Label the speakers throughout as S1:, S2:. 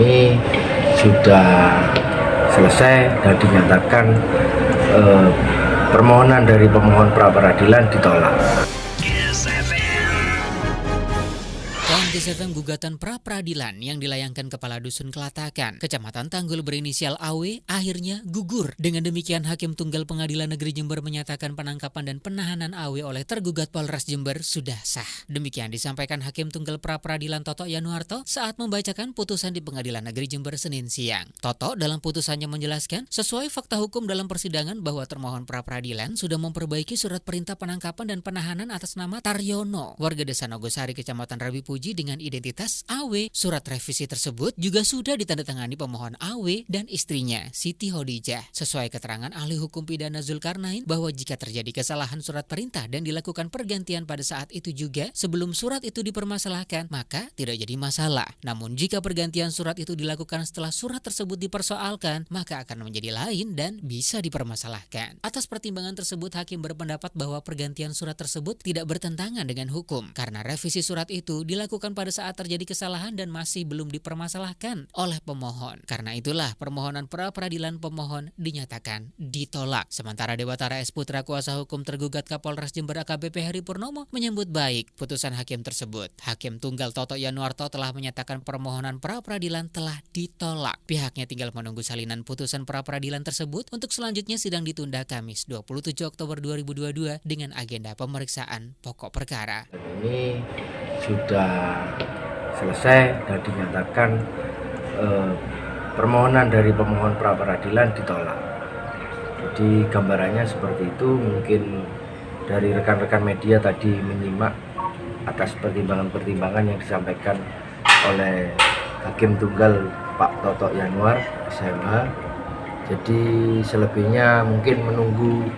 S1: ini sudah selesai dan dinyatakan permohonan dari pemohon pra peradilan ditolak.
S2: Kiss FM gugatan pra peradilan yang dilayangkan Kepala Dusun Kelatakan, Kecamatan Tanggul berinisial AW akhirnya gugur. Dengan demikian Hakim Tunggal Pengadilan Negeri Jember menyatakan penangkapan dan penahanan AW oleh tergugat Polres Jember sudah sah. Demikian disampaikan Hakim Tunggal pra peradilan Toto Yanuarto saat membacakan putusan di Pengadilan Negeri Jember Senin siang. Toto dalam putusannya menjelaskan sesuai fakta hukum dalam persidangan bahwa termohon pra peradilan sudah memperbaiki surat perintah penangkapan dan penahanan atas nama Taryono, warga Desa Nogosari, Kecamatan Rabi Puji dengan identitas AW. Surat revisi tersebut juga sudah ditandatangani pemohon AW dan istrinya Siti Hodijah. Sesuai keterangan ahli hukum pidana Zulkarnain bahwa jika terjadi kesalahan surat perintah dan dilakukan pergantian pada saat itu juga sebelum surat itu dipermasalahkan, maka tidak jadi masalah. Namun jika pergantian surat itu dilakukan setelah surat tersebut dipersoalkan, maka akan menjadi lain dan bisa dipermasalahkan. Atas pertimbangan tersebut, hakim berpendapat bahwa pergantian surat tersebut tidak bertentangan dengan hukum karena revisi surat itu dilakukan pada saat terjadi kesalahan dan masih belum dipermasalahkan oleh pemohon. Karena itulah permohonan pra peradilan pemohon dinyatakan ditolak. Sementara Dewatara S. Putra kuasa hukum tergugat Kapolres Jember AKBP Heri Purnomo menyambut baik putusan hakim tersebut. Hakim Tunggal Toto Yanuarto telah menyatakan permohonan pra peradilan telah ditolak. Pihaknya tinggal menunggu salinan putusan pra peradilan tersebut untuk selanjutnya sidang ditunda Kamis 27 Oktober 2022 dengan agenda pemeriksaan pokok perkara.
S1: Ini sudah selesai dan dinyatakan permohonan dari pemohon pra peradilan ditolak. Jadi gambarannya seperti itu. Mungkin dari rekan-rekan media tadi menyimak atas pertimbangan-pertimbangan yang disampaikan oleh Hakim Tunggal Pak Toto Yanuar SMH. Jadi selebihnya mungkin menunggu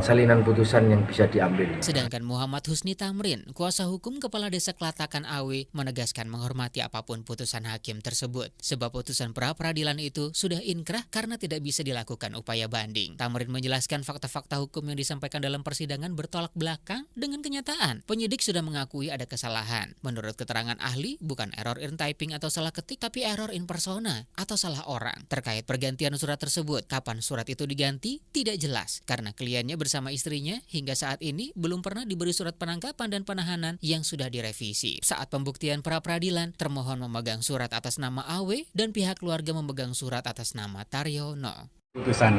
S1: salinan putusan yang bisa diambil.
S2: Sedangkan Muhammad Husni Tamrin, kuasa hukum Kepala Desa Kelatakan AW, menegaskan menghormati apapun putusan hakim tersebut. Sebab putusan pra peradilan itu sudah inkrah karena tidak bisa dilakukan upaya banding. Tamrin menjelaskan fakta-fakta hukum yang disampaikan dalam persidangan bertolak belakang dengan kenyataan. Penyidik sudah mengakui ada kesalahan. Menurut keterangan ahli, bukan error in typing atau salah ketik, tapi error in persona atau salah orang. Terkait pergantian surat tersebut, kapan surat itu diganti tidak jelas. Karena kliennya bersama istrinya hingga saat ini belum pernah diberi surat penangkapan dan penahanan yang sudah direvisi. Saat pembuktian pra peradilan, termohon memegang surat atas nama AW dan pihak keluarga memegang surat atas nama Taryono.
S3: Putusan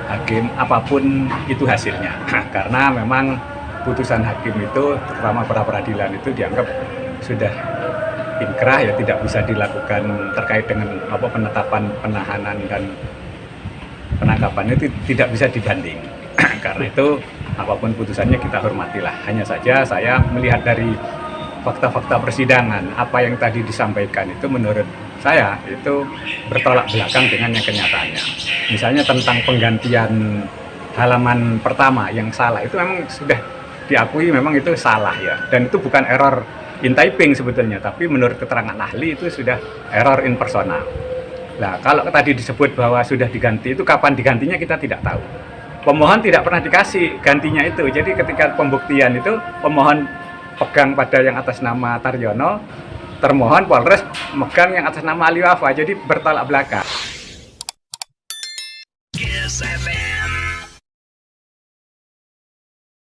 S3: hakim apapun itu hasilnya, karena memang putusan hakim itu terutama pra peradilan itu dianggap sudah inkrah, ya tidak bisa dilakukan terkait dengan penetapan, penahanan dan penangkapan itu tidak bisa dibanding. Karena itu apapun putusannya kita hormatilah. Hanya saja saya melihat dari fakta-fakta persidangan, apa yang tadi disampaikan itu menurut saya itu bertolak belakang dengan yang kenyataannya. Misalnya tentang penggantian halaman pertama yang salah, itu memang sudah diakui memang itu salah ya. Dan itu bukan error in typing sebetulnya, tapi menurut keterangan ahli itu sudah error in persona. Nah, kalau tadi disebut bahwa sudah diganti, itu kapan digantinya kita tidak tahu. Pemohon tidak pernah dikasih gantinya itu. Jadi ketika pembuktian itu, pemohon pegang pada yang atas nama Taryono, termohon Polres megang yang atas nama Ali Wafa. Jadi bertolak belakang.